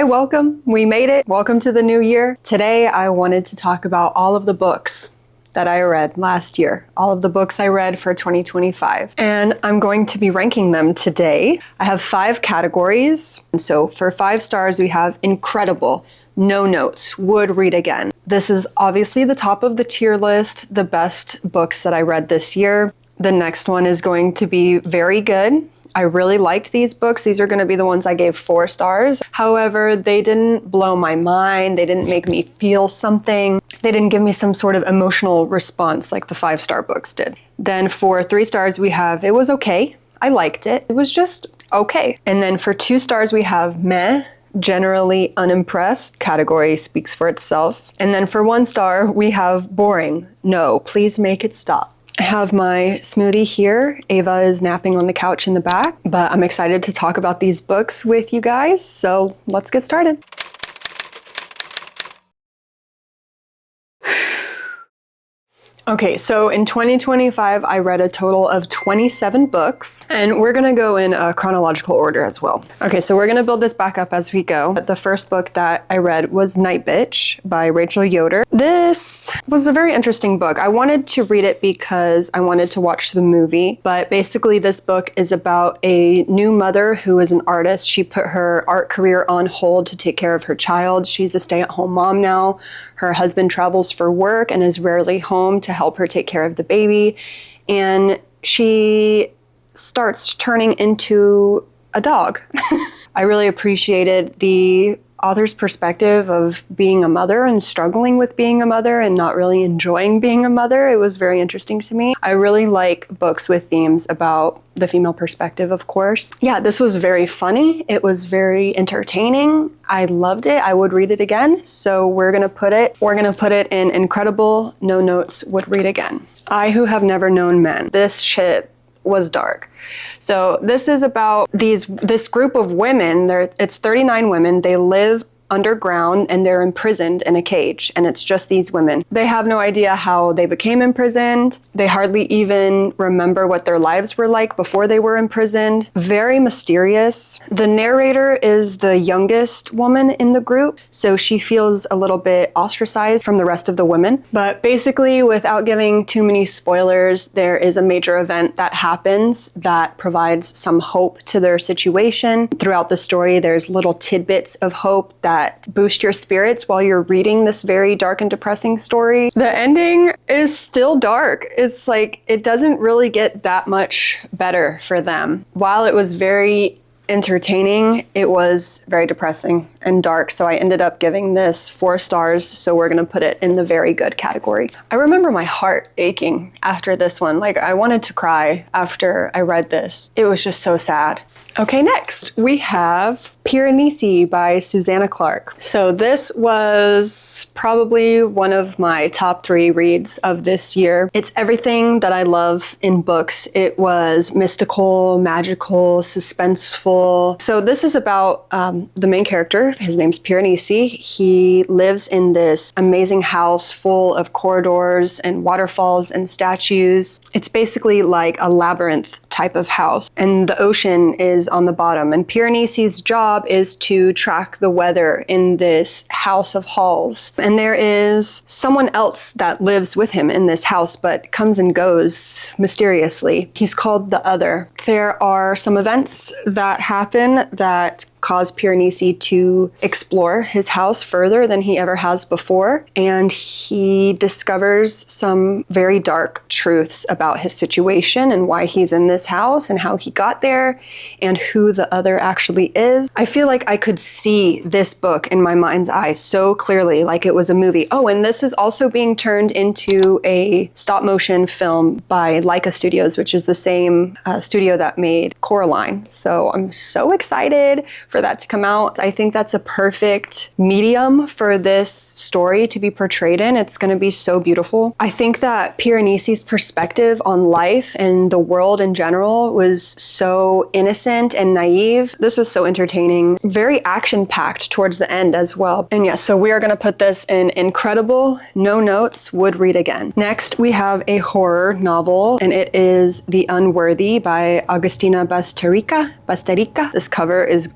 Hi, welcome. We made it. Welcome to the new year. Today I wanted to talk about all of the books that I read last year, all of the books I read for 2025. And I'm going to be ranking them today. I have 5 categories. And so for 5 stars, we have incredible, no notes, would read again. This is obviously the top of the tier list, the best books that I read this year. The next one is going to be very good. I really liked these books. These are going to be the ones I gave 4 stars. However, they didn't blow my mind. They didn't make me feel something. They didn't give me some sort of emotional response like the 5-star books did. Then for 3 stars, we have it was okay. I liked it. It was just okay. And then for 2 stars, we have meh. Generally unimpressed. Category speaks for itself. And then for 1 star, we have boring. No, please make it stop. I have my smoothie here. Ava is napping on the couch in the back, but I'm excited to talk about these books with you guys, so let's get started. Okay, so in 2025, I read a total of 27 books, and we're gonna go in a chronological order as well. Okay, so we're gonna build this back up as we go. The first book that I read was Night Bitch by Rachel Yoder. This was a very interesting book. I wanted to read it because I wanted to watch the movie, but basically this book is about a new mother who is an artist. She put her art career on hold to take care of her child. She's a stay-at-home mom now. Her husband travels for work and is rarely home to help her take care of the baby, and she starts turning into a dog. I really appreciated the author's perspective of being a mother and struggling with being a mother and not really enjoying being a mother. It was very interesting to me. I really like books with themes about the female perspective, of course. Yeah, this was very funny. It was very entertaining. I loved it. I would read it again. So we're gonna put it in incredible, no notes, would read again. I Who Have Never Known Men. This shit was dark. So this is about this group of women. It's 39 women. They live underground and they're imprisoned in a cage, and it's just these women. They have no idea how they became imprisoned. They hardly even remember what their lives were like before they were imprisoned. Very mysterious. The narrator is the youngest woman in the group, so she feels a little bit ostracized from the rest of the women. But basically, without giving too many spoilers, there is a major event that happens that provides some hope to their situation. Throughout the story, there's little tidbits of hope that boost your spirits while you're reading this very dark and depressing story. The ending is still dark. It's like, it doesn't really get that much better for them. While it was very entertaining, it was very depressing and dark, so I ended up giving this 4 stars, so we're gonna put it in the very good category. I remember my heart aching after this one. Like, I wanted to cry after I read this. It was just so sad. Okay, next we have Piranesi by Susanna Clarke. So this was probably one of my top 3 reads of this year. It's everything that I love in books. It was mystical, magical, suspenseful. So this is about the main character. His name's Piranesi. He lives in this amazing house full of corridors and waterfalls and statues. It's basically like a labyrinth type of house, and the ocean is on the bottom, and Piranesi's job is to track the weather in this house of halls. And there is someone else that lives with him in this house but comes and goes mysteriously. He's called the Other. There are some events that happen that cause Piranesi to explore his house further than he ever has before, and he discovers some very dark truths about his situation and why he's in this house and how he got there and who the Other actually is. I feel like I could see this book in my mind's eye so clearly, like it was a movie. Oh, and this is also being turned into a stop motion film by Laika Studios, which is the same studio that made Coraline. So I'm so excited for that to come out. I think that's a perfect medium for this story to be portrayed in. It's going to be so beautiful. I think that Piranesi's perspective on life and the world in general was so innocent and naive. This was so entertaining, very action-packed towards the end as well. And yes, so we are going to put this in incredible, no notes, would read again. Next, we have a horror novel, and it is The Unworthy by Agustina Basterica. This cover is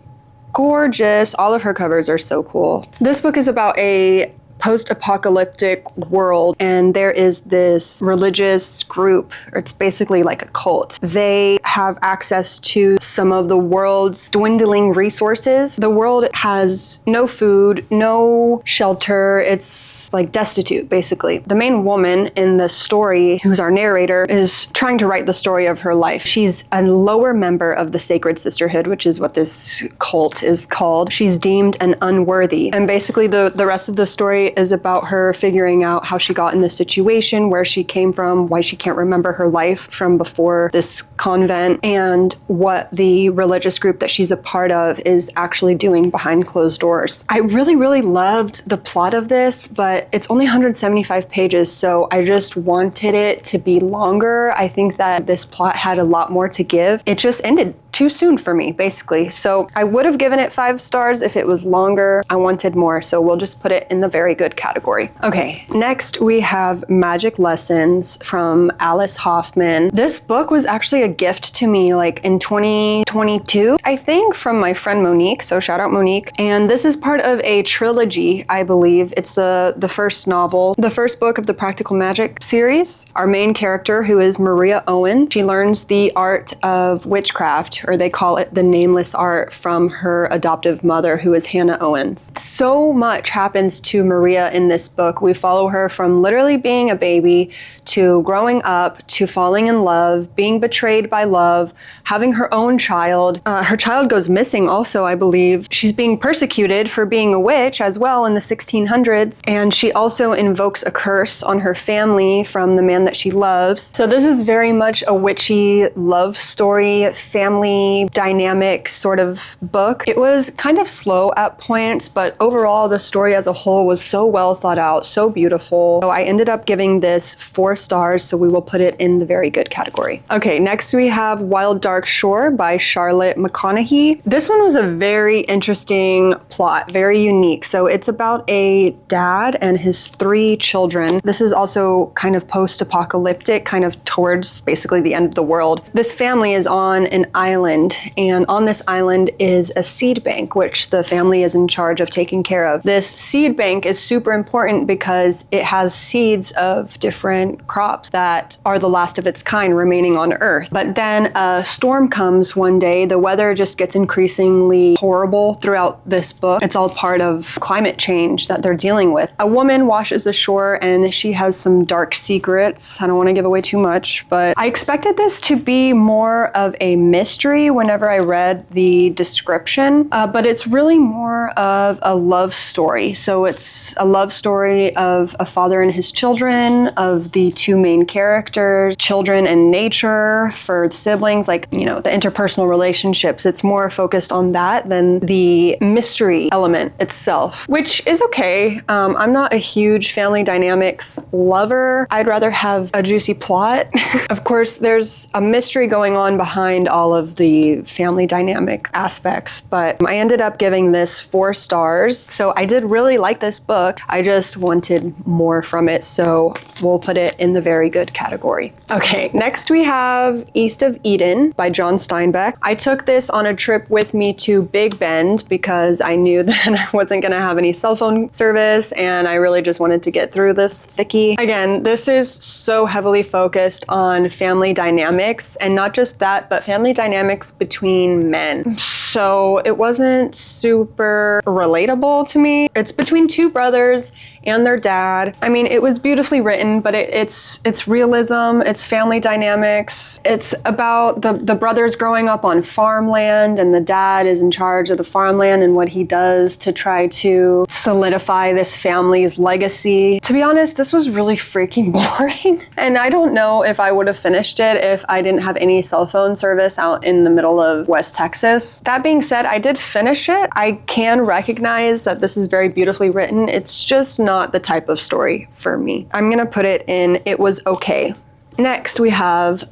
gorgeous. All of her covers are so cool. This book is about a post-apocalyptic world, and there is this religious group, or it's basically like a cult. They have access to some of the world's dwindling resources. The world has no food, no shelter. It's like destitute, basically. The main woman in the story, who's our narrator, is trying to write the story of her life. She's a lower member of the Sacred Sisterhood, which is what this cult is called. She's deemed an unworthy. And basically the rest of the story is about her figuring out how she got in this situation, where she came from, why she can't remember her life from before this convent, and what the religious group that she's a part of is actually doing behind closed doors. I really, really loved the plot of this, but it's only 175 pages, so I just wanted it to be longer. I think that this plot had a lot more to give. It just ended too soon for me, basically. So I would have given it 5 stars if it was longer. I wanted more, so we'll just put it in the very good category. Okay, next we have Magic Lessons from Alice Hoffman. This book was actually a gift to me like in 2022, I think, from my friend Monique, so shout out Monique. And this is part of a trilogy, I believe. It's the first novel, the first book of the Practical Magic series. Our main character, who is Maria Owens, she learns the art of witchcraft, or they call it the nameless art, from her adoptive mother, who is Hannah Owens. So much happens to Maria in this book. We follow her from literally being a baby to growing up, to falling in love, being betrayed by love, having her own child. Her child goes missing also, I believe. She's being persecuted for being a witch as well in the 1600s, and she also invokes a curse on her family from the man that she loves. So this is very much a witchy love story, family dynamic sort of book. It was kind of slow at points, but overall the story as a whole was so well thought out, so beautiful. So I ended up giving this 4 stars, so we will put it in the very good category. Okay, next we have Wild Dark Shore by Charlotte McConaughey. This one was a very interesting plot, very unique. So it's about a dad and his 3 children. This is also kind of post-apocalyptic, kind of towards basically the end of the world. This family is on an island, and on this island is a seed bank, which the family is in charge of taking care of. This seed bank is super important because it has seeds of different crops that are the last of its kind remaining on Earth. But then a storm comes one day. The weather just gets increasingly horrible throughout this book. It's all part of climate change that they're dealing with. A woman washes ashore and she has some dark secrets. I don't want to give away too much, but I expected this to be more of a mystery whenever I read the description, but it's really more of a love story. So it's a love story of a father and his children, of the 2 main characters, children and nature for siblings, like, you know, the interpersonal relationships. It's more focused on that than the mystery element itself, which is okay. I'm not a huge family dynamics lover. I'd rather have a juicy plot. Of course, there's a mystery going on behind all of the family dynamic aspects, but I ended up giving this 4 stars. So I did really like this book. I just wanted more from it, so we'll put it in the very good category. Okay, next we have East of Eden by John Steinbeck. I took this on a trip with me to Big Bend because I knew that I wasn't gonna have any cell phone service, and I really just wanted to get through this thickie. Again, this is so heavily focused on family dynamics, and not just that, but family dynamics between men. So it wasn't super relatable to me. It's between 2 brothers and their dad. I mean, it was beautifully written, but it's realism, it's family dynamics. It's about the brothers growing up on farmland, and the dad is in charge of the farmland and what he does to try to solidify this family's legacy. To be honest, this was really freaking boring. And I don't know if I would have finished it if I didn't have any cell phone service out in the middle of West Texas. That being said, I did finish it. I can recognize that this is very beautifully written. It's just not the type of story for me. I'm gonna put it in, it was okay. Next, we have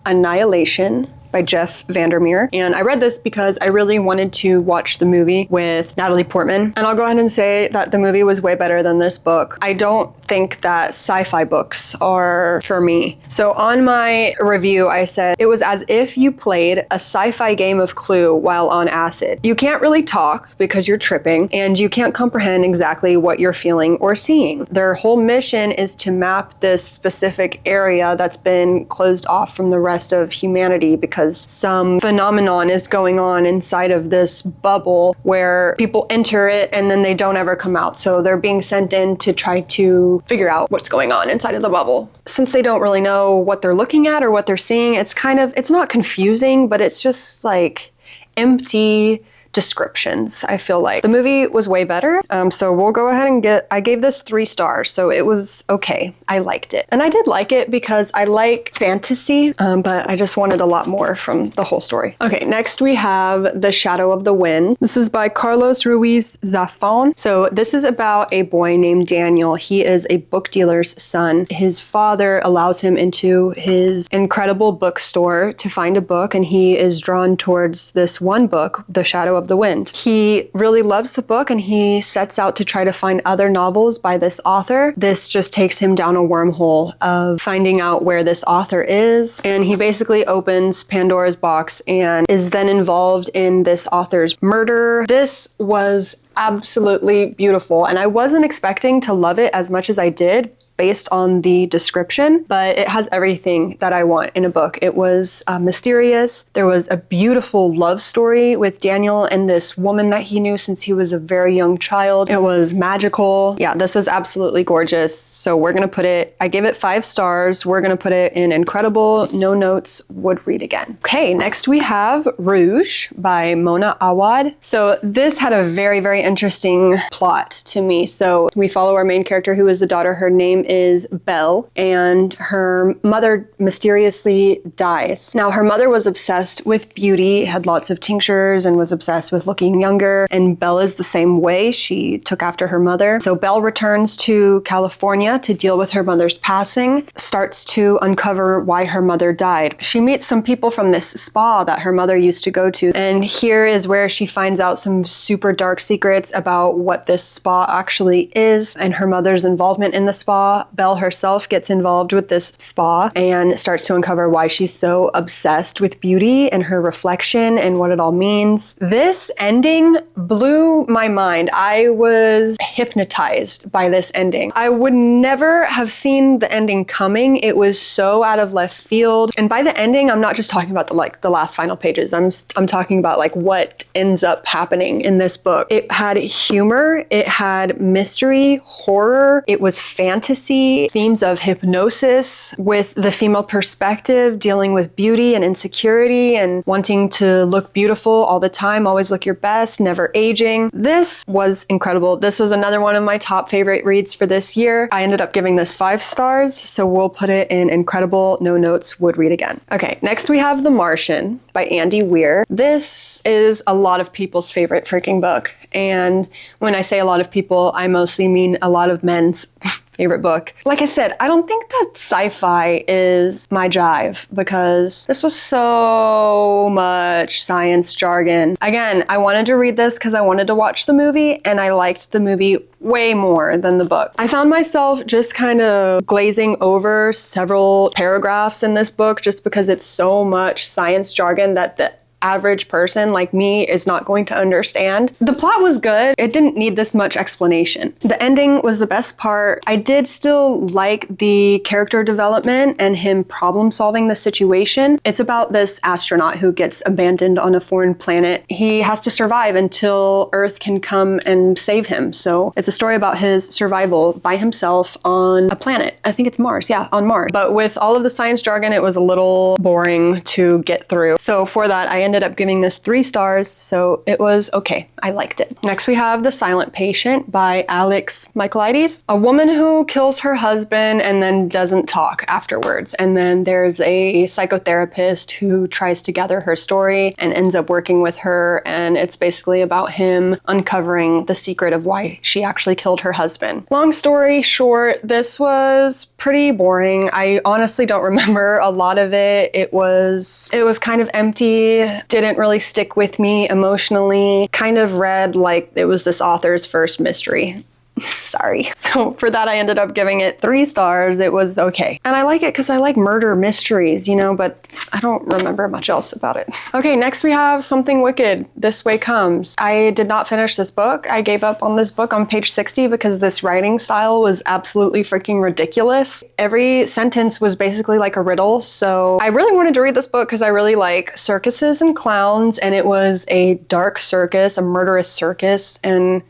Annihilation by Jeff Vandermeer. And I read this because I really wanted to watch the movie with Natalie Portman. And I'll go ahead and say that the movie was way better than this book. I don't think that sci-fi books are for me. So on my review, I said, it was as if you played a sci-fi game of Clue while on acid. You can't really talk because you're tripping, and you can't comprehend exactly what you're feeling or seeing. Their whole mission is to map this specific area that's been closed off from the rest of humanity because some phenomenon is going on inside of this bubble where people enter it and then they don't ever come out. So they're being sent in to try to figure out what's going on inside of the bubble. Since they don't really know what they're looking at or what they're seeing, it's not confusing, but it's just like empty descriptions, I feel like. The movie was way better, so we'll go ahead and I gave this 3 stars, so it was okay. I liked it. And I did like it because I like fantasy, but I just wanted a lot more from the whole story. Okay, next we have The Shadow of the Wind. This is by Carlos Ruiz Zafón. So this is about a boy named Daniel. He is a book dealer's son. His father allows him into his incredible bookstore to find a book, and he is drawn towards this one book, The Shadow of the Wind. He really loves the book, and he sets out to try to find other novels by this author. This just takes him down a wormhole of finding out where this author is, and he basically opens Pandora's box and is then involved in this author's murder. This was absolutely beautiful, and I wasn't expecting to love it as much as I did based on the description, but it has everything that I want in a book. It was mysterious. There was a beautiful love story with Daniel and this woman that he knew since he was a very young child. It was magical. Yeah, this was absolutely gorgeous. So we're gonna I gave it 5 stars. We're gonna put it in incredible, no notes, would read again. Okay, next we have Rouge by Mona Awad. So this had a very, very interesting plot to me. So we follow our main character who is the daughter. Her name is Belle, and her mother mysteriously dies. Now, her mother was obsessed with beauty, had lots of tinctures, and was obsessed with looking younger, and Belle is the same way. She took after her mother. So Belle returns to California to deal with her mother's passing, starts to uncover why her mother died. She meets some people from this spa that her mother used to go to, and here is where she finds out some super dark secrets about what this spa actually is and her mother's involvement in the spa. Belle herself gets involved with this spa and starts to uncover why she's so obsessed with beauty and her reflection and what it all means. This ending blew my mind. I was hypnotized by this ending. I would never have seen the ending coming. It was so out of left field. And by the ending, I'm not just talking about the last final pages. I'm talking about like what ends up happening in this book. It had humor, it had mystery, horror, it was fantasy, themes of hypnosis with the female perspective, dealing with beauty and insecurity and wanting to look beautiful all the time, always look your best, never aging. This was incredible. This was another one of my top favorite reads for this year. I ended up giving this 5 stars, so we'll put it in incredible, no notes, would read again. Okay, next we have The Martian by Andy Weir. This is a lot of people's favorite freaking book, and when I say a lot of people, I mostly mean a lot of men's favorite book. Like I said, I don't think that sci-fi is my jive because this was so much science jargon. Again, I wanted to read this because I wanted to watch the movie, and I liked the movie way more than the book. I found myself just kind of glazing over several paragraphs in this book just because it's so much science jargon that the average person like me is not going to understand. The plot was good. It didn't need this much explanation. The ending was the best part. I did still like the character development and him problem solving the situation. It's about this astronaut who gets abandoned on a foreign planet. He has to survive until Earth can come and save him. So it's a story about his survival by himself on a planet. I think it's Mars. Yeah, on Mars. But with all of the science jargon, it was a little boring to get through. So for that, I ended ended up giving this 3 stars, so it was okay. I liked it. Next we have The Silent Patient by Alex Michaelides. A woman who kills her husband and then doesn't talk afterwards. And then there's a psychotherapist who tries to gather her story and ends up working with her, and it's basically about him uncovering the secret of why she actually killed her husband. Long story short, this was pretty boring. I honestly don't remember a lot of it. It was kind of empty, didn't really stick with me emotionally, kind of read like it was this author's first mystery. Sorry. So for that, I ended up giving it 3 stars. It was okay. And I like it because I like murder mysteries, you know, but I don't remember much else about it. Okay, next we have Something Wicked, This Way Comes. I did not finish this book. I gave up on this book on page 60 because this writing style was absolutely freaking ridiculous. Every sentence was basically like a riddle. So I really wanted to read this book because I really like circuses and clowns, and it was a dark circus, a murderous circus, and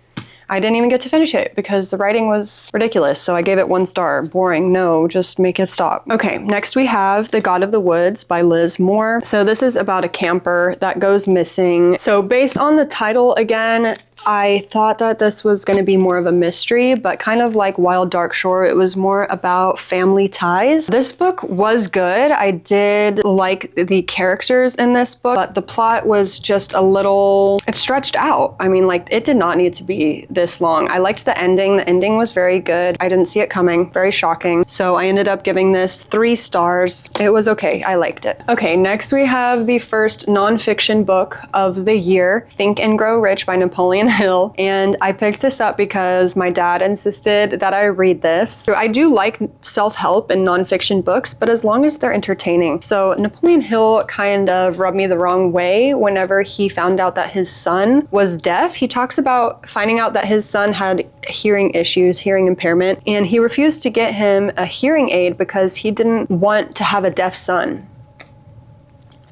I didn't even get to finish it because the writing was ridiculous, so I gave it 1 star. Boring, no, just make it stop. Okay, next we have The God of the Woods by Liz Moore. So this is about a camper that goes missing. So based on the title, again, I thought that this was going to be more of a mystery, but kind of like Wild Dark Shore, it was more about family ties. This book was good. I did like the characters in this book, but the plot was just a little, it stretched out. I mean, like, it did not need to be this long. I liked the ending. The ending was very good. I didn't see it coming. Very shocking. So I ended up giving this 3 stars. It was okay. I liked it. Okay, next we have the first nonfiction book of the year, Think and Grow Rich by Napoleon Hill, and I picked this up because my dad insisted that I read this. So I do like self-help and nonfiction books, but as long as they're entertaining. So Napoleon Hill kind of rubbed me the wrong way whenever he found out that his son was deaf. He talks about finding out that his son had hearing issues, hearing impairment, and he refused to get him a hearing aid because he didn't want to have a deaf son.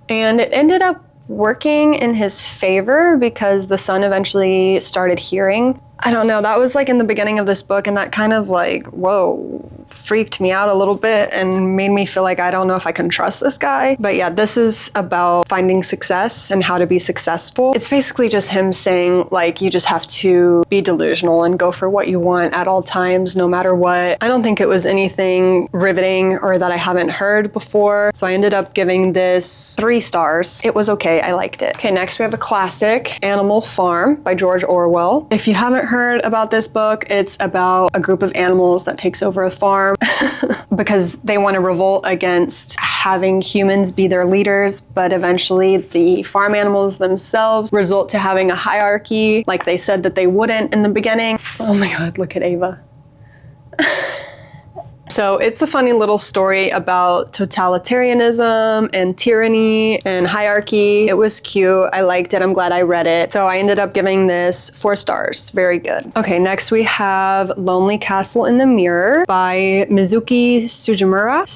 And it ended up working in his favor because the son eventually started hearing. I don't know, that was like in the beginning of this book, and that kind of like, whoa, freaked me out a little bit and made me feel like I don't know if I can trust this guy. But yeah, this is about finding success and how to be successful. It's basically just him saying like you just have to be delusional and go for what you want at all times, no matter what. I don't think it was anything riveting or that I haven't heard before, so I ended up giving this 3 stars. It was okay, I liked it. Okay, next we have a classic, Animal Farm by George Orwell. If you haven't heard about this book, it's about a group of animals that takes over a farm because they want to revolt against having humans be their leaders, but eventually the farm animals themselves result to having a hierarchy like they said that they wouldn't in the beginning. Oh my god, look at Ava. So it's a funny little story about totalitarianism and tyranny and hierarchy. It was cute. I liked it. I'm glad I read it. So I ended up giving this 4 stars. Very good. Okay, next we have Lonely Castle in the Mirror by Mizuki Sugimura.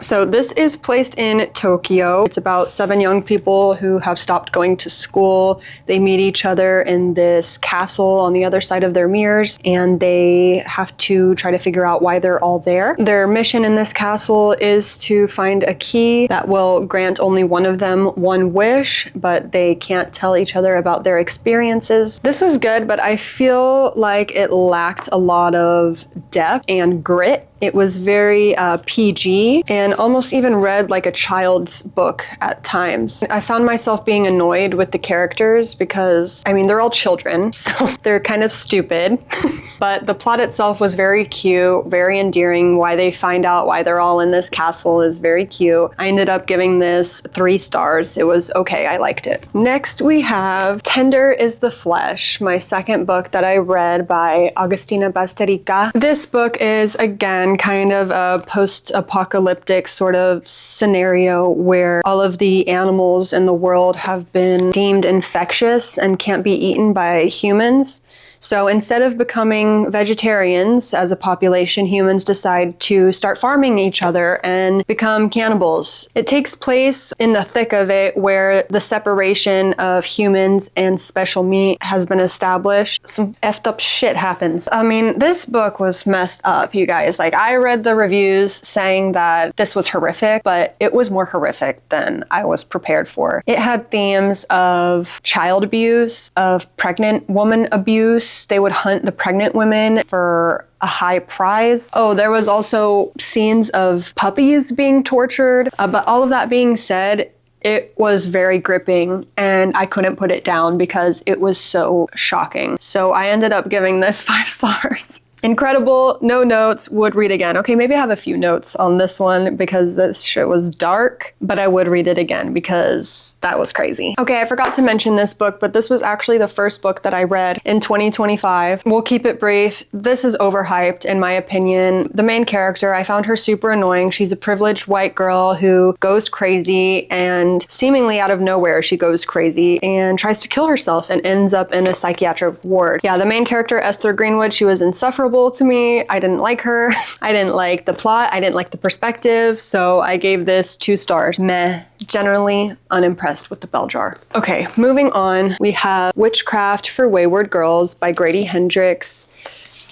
So this is placed in Tokyo. It's about 7 young people who have stopped going to school. They meet each other in this castle on the other side of their mirrors, and they have to try to figure out why they're all there. Their mission in this castle is to find a key that will grant only one of them one wish, but they can't tell each other about their experiences. This was good, but I feel like it lacked a lot of depth and grit. It was very PG and almost even read like a child's book at times. I found myself being annoyed with the characters because, I mean, they're all children, so they're kind of stupid. But the plot itself was very cute, very endearing. Why they find out why they're all in this castle is very cute. I ended up giving this 3 stars. It was okay, I liked it. Next we have Tender is the Flesh, my second book that I read by Agustina Basterica. This book is, again, kind of a post-apocalyptic sort of scenario where all of the animals in the world have been deemed infectious and can't be eaten by humans. So instead of becoming vegetarians as a population, humans decide to start farming each other and become cannibals. It takes place in the thick of it where the separation of humans and special meat has been established. Some effed up shit happens. I mean, this book was messed up, you guys. Like, I read the reviews saying that this was horrific, but it was more horrific than I was prepared for. It had themes of child abuse, of pregnant woman abuse. They would hunt the pregnant women for a high prize. Oh, there was also scenes of puppies being tortured. But all of that being said, it was very gripping and I couldn't put it down because it was so shocking. So I ended up giving this 5 stars. Incredible, no notes, would read again. Okay, maybe I have a few notes on this one because this shit was dark, but I would read it again because that was crazy. Okay, I forgot to mention this book, but this was actually the first book that I read in 2025. We'll keep it brief. This is overhyped in my opinion. The main character, I found her super annoying. She's a privileged white girl who goes crazy, and seemingly out of nowhere she goes crazy and tries to kill herself and ends up in a psychiatric ward. Yeah, the main character, Esther Greenwood, she was insufferable to me. I didn't like her. I didn't like the plot. I didn't like the perspective. So I gave this 2 stars. Meh. Generally unimpressed with the bell jar. Okay, moving on. We have Witchcraft for Wayward Girls by Grady Hendrix.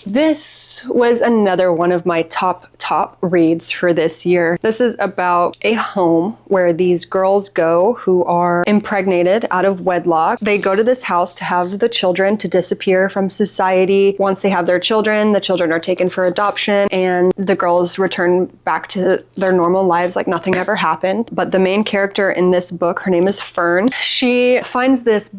This was another one of my top reads for this year. This is about a home where these girls go who are impregnated out of wedlock. They go to this house to have the children to disappear from society. Once they have their children, the children are taken for adoption and the girls return back to their normal lives like nothing ever happened. But the main character in this book, her name is Fern. She finds this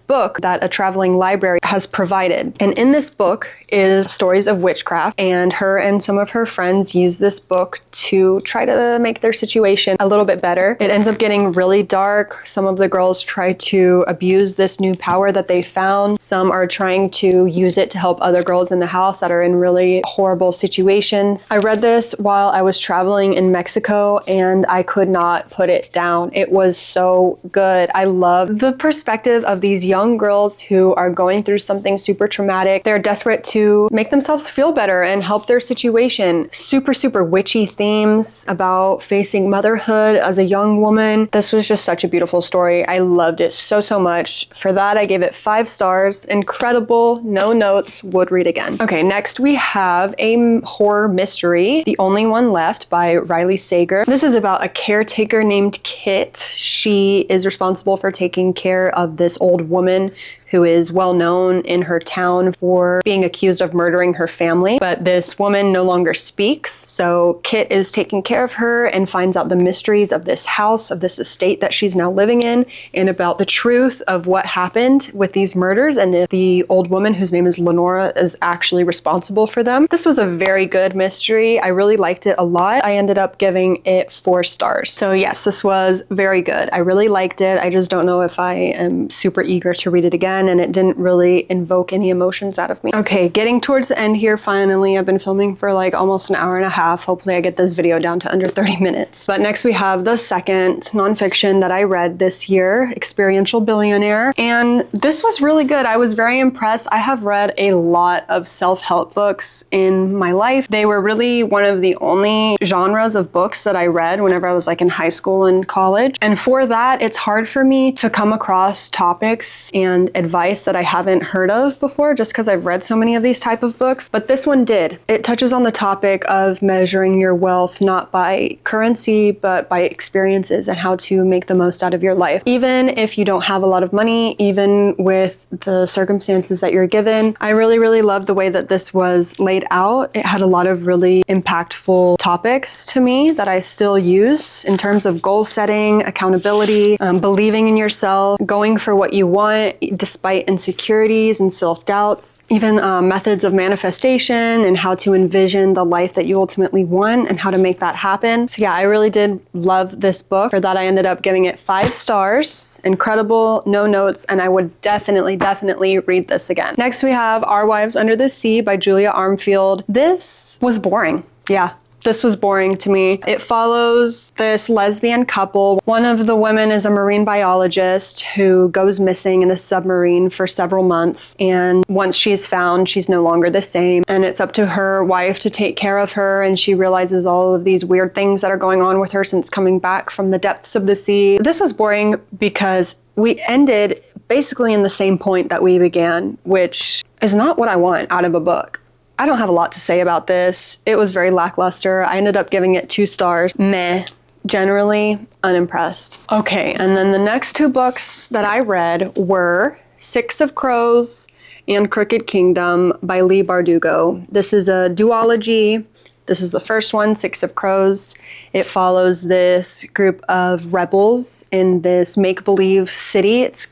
book that a traveling library has provided. And in this book is stories of witchcraft, and her and some of her friends use this book to try to make their situation a little bit better. It ends up getting really dark. Some of the girls try to abuse this new power that they found. Some are trying to use it to help other girls in the house that are in really horrible situations. I read this while I was traveling in Mexico and I could not put it down. It was so good. I love the perspective of these young girls who are going through something super traumatic. They're desperate to make themselves feel better and help their situation. Super, super witchy themes about facing motherhood as a young woman. This was just such a beautiful story. I loved it so, so much. For that, I gave it 5 stars. Incredible, no notes, would read again. Okay, next we have a horror mystery, The Only One Left by Riley Sager. This is about a caretaker named Kit. She is responsible for taking care of this old woman who is well known in her town for being accused of murdering her family. But this woman no longer speaks, so Kit is taking care of her and finds out the mysteries of this house, of this estate that she's now living in, and about the truth of what happened with these murders and if the old woman, whose name is Lenora, is actually responsible for them. This was a very good mystery. I really liked it a lot. I ended up giving it 4 stars. So yes, this was very good. I really liked it. I just don't know if I am super eager to read it again, and it didn't really invoke any emotions out of me. Okay, getting towards the end here finally. I've been filming for like almost an hour and a half. Hopefully I get this video down to under 30 minutes. But next we have the second nonfiction that I read this year, Experiential Billionaire. And this was really good. I was very impressed. I have read a lot of self-help books in my life. They were really one of the only genres of books that I read whenever I was like in high school and college. And for that, it's hard for me to come across topics and advice that I haven't heard of before just because I've read so many of these type of books, but this one did. It touches on the topic of measuring your wealth not by currency but by experiences and how to make the most out of your life. Even if you don't have a lot of money, even with the circumstances that you're given. I really, really loved the way that this was laid out. It had a lot of really impactful topics to me that I still use in terms of goal setting, accountability, believing in yourself, going for what you want despite insecurities and self-doubts, even methods of manifestation and how to envision the life that you ultimately want and how to make that happen. So yeah, I really did love this book. For that, I ended up giving it 5 stars. Incredible, no notes, and I would definitely read this again. Next, we have Our Wives Under the Sea by Julia Armfield. This was boring. Yeah. This was boring to me. It follows this lesbian couple. One of the women is a marine biologist who goes missing in a submarine for several months. And once she's found, she's no longer the same. And it's up to her wife to take care of her. And she realizes all of these weird things that are going on with her since coming back from the depths of the sea. This was boring because we ended basically in the same point that we began, which is not what I want out of a book. I don't have a lot to say about this. It was very lackluster. I ended up giving it 2 stars. Meh. Generally unimpressed. Okay, and then the next 2 books that I read were Six of Crows and Crooked Kingdom by Leigh Bardugo. This is a duology. This is the first one, Six of Crows. It follows this group of rebels in this make-believe city. It's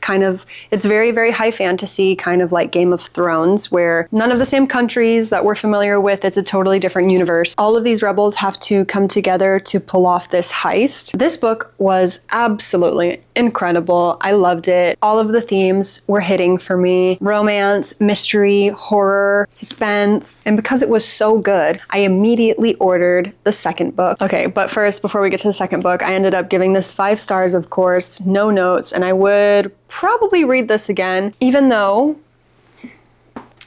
very, very high fantasy, kind of like Game of Thrones, where none of the same countries that we're familiar with. It's a totally different universe. All of these rebels have to come together to pull off this heist. This book was absolutely incredible. I loved it. All of the themes were hitting for me. Romance, mystery, horror, suspense. And because it was so good, I immediately ordered the second book. Okay, but first, before we get to the second book, I ended up giving this 5 stars, of course, no notes, and I would probably read this again, even though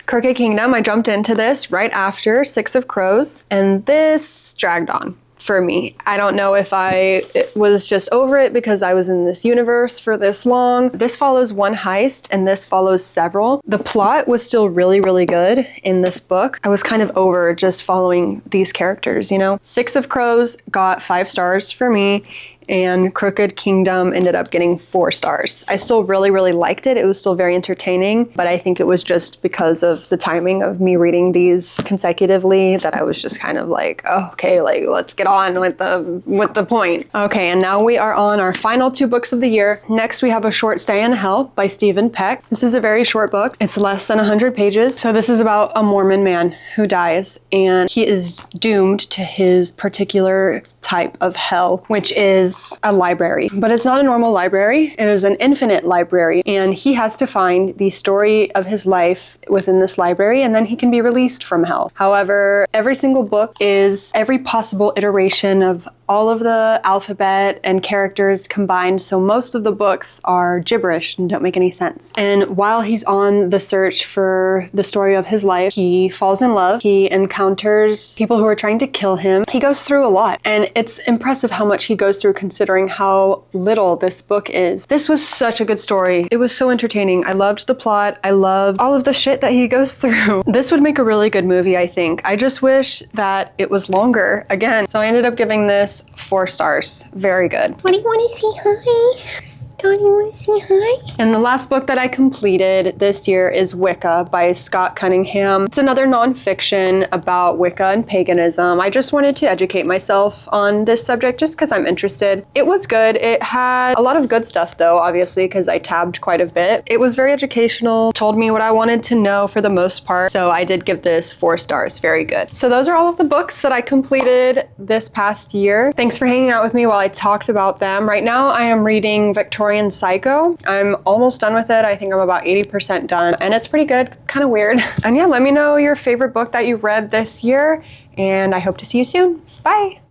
Crooked Kingdom, I jumped into this right after Six of Crows, and this dragged on for me. I don't know if I was just over it because I was in this universe for this long. This follows one heist and this follows several. The plot was still really, really good in this book. I was kind of over just following these characters, you know? Six of Crows got 5 stars for me, and Crooked Kingdom ended up getting 4 stars. I still really, really liked it. It was still very entertaining, but I think it was just because of the timing of me reading these consecutively that I was just kind of like, oh, okay, like let's get on with the point. Okay, and now we are on our final 2 books of the year. Next, we have A Short Stay in Hell by Stephen Peck. This is a very short book. It's less than 100 pages. So this is about a Mormon man who dies, and he is doomed to his particular type of hell, which is a library. But it's not a normal library, it is an infinite library, and he has to find the story of his life within this library, and then he can be released from hell. However, every single book is every possible iteration of all of the alphabet and characters combined, so most of the books are gibberish and don't make any sense. And while he's on the search for the story of his life, he falls in love, he encounters people who are trying to kill him. He goes through a lot, and it's impressive how much he goes through considering how little this book is. This was such a good story. It was so entertaining. I loved the plot. I loved all of the shit that he goes through. This would make a really good movie, I think. I just wish that it was longer again. So I ended up giving this 4 stars. Very good. What do you want to say hi? Don't you want to say hi? And the last book that I completed this year is Wicca by Scott Cunningham. It's another nonfiction about Wicca and paganism. I just wanted to educate myself on this subject just because I'm interested. It was good. It had a lot of good stuff though, obviously, because I tabbed quite a bit. It was very educational, told me what I wanted to know for the most part. So I did give this 4 stars. Very good. So those are all of the books that I completed this past year. Thanks for hanging out with me while I talked about them. Right now I am reading Victorian Psycho. I'm almost done with it. I think I'm about 80% done, and it's pretty good, kind of weird. And yeah, let me know your favorite book that you read this year, and I hope to see you soon. Bye!